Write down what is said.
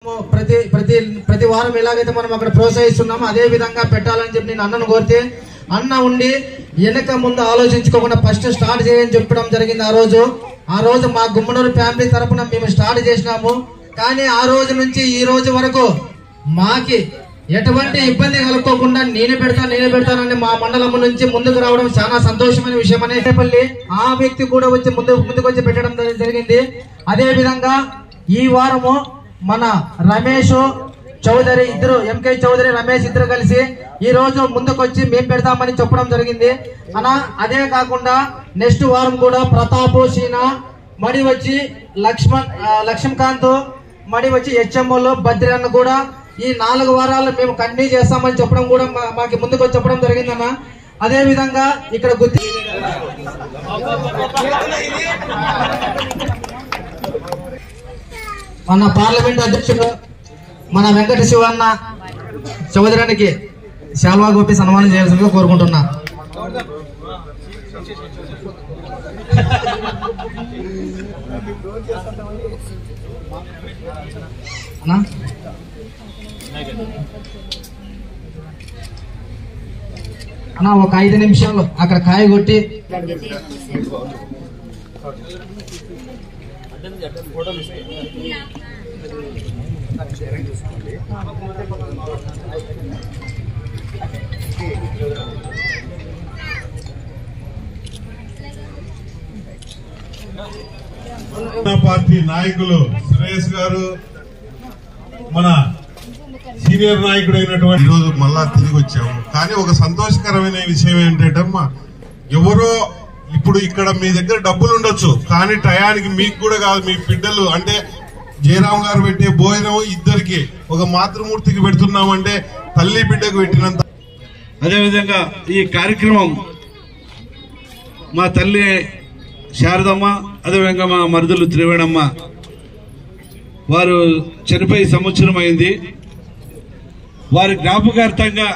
ప్రతి ప్రతి ప్రతి వారం ఎలాగైతే మనం అక్కడ ప్రోత్సహిస్తున్నామో అదే విధంగా పెట్టాలని చెప్పి నేను అన్నను కోరితే అన్న ఉండి వెనక ముందు ఆలోచించుకోకుండా ఫస్ట్ స్టార్ట్ చేయని చెప్పడం జరిగింది. ఆ రోజు మా గుమ్మనూరు ఫ్యామిలీ తరపున మేము స్టార్ట్ చేసినాము. కానీ ఆ రోజు నుంచి ఈ రోజు వరకు మాకి ఎటువంటి ఇబ్బంది కలుక్కోకుండా నేనే పెడతానని మా మండలం నుంచి ముందుకు రావడం చాలా సంతోషమైన విషయం. అనేపల్లి ఆ వ్యక్తి కూడా వచ్చి ముందుకు వచ్చి పెట్టడం జరిగింది. అదే విధంగా ఈ వారము మన రమేష్ చౌదరి ఇద్దరు, ఎంకే చౌదరి రమేష్ ఇద్దరు కలిసి ఈ రోజు ముందుకొచ్చి మేము పెడతామని చెప్పడం జరిగింది అన్న. అదే కాకుండా నెక్స్ట్ వారం కూడా ప్రతాప్ సీనా మడి వచ్చి లక్ష్మీకాంత్ మడి వచ్చి హెచ్ఎంఓలో బద్రి అన్న కూడా ఈ 4 వారాలు మేము కంటిన్యూ చేస్తామని చెప్పడం కూడా మాకు ముందుకు వచ్చి చెప్పడం జరిగిందన్న. అదే విధంగా ఇక్కడ మన పార్లమెంట్ అధ్యక్షుడు మన వెంకట శివన్న చౌదరానికి శాల్వా గోపి సన్మానం చేయాల్సిందిగా కోరుకుంటున్నా. అన్నా ఒక 5 నిమిషాలు అక్కడ కాయ కొట్టి పార్టీ నాయకులు సురేష్ గారు, మన సీనియర్ నాయకుడు అయినటువంటి ఈరోజు మళ్ళా తిరిగి వచ్చాము. కానీ ఒక సంతోషకరమైన విషయం ఏంటంటే ఎవరో ఇప్పుడు ఇక్కడ మీ దగ్గర డబ్బులు ఉండొచ్చు, కానీ టయానికి మీకు కూడా కాదు, మీ బిడ్డలు అంటే జయరాం గారు పెట్టే భోజనం ఇద్దరికి ఒక మాతృమూర్తికి పెడుతున్నామంటే తల్లి బిడ్డకు పెట్టినంత. అదేవిధంగా ఈ కార్యక్రమం మా తల్లి శారదమ్మ, అదేవిధంగా మా మరుదులు త్రివేణమ్మ వారు చనిపోయి సంవత్సరం అయింది. వారి జ్ఞాపకార్థంగా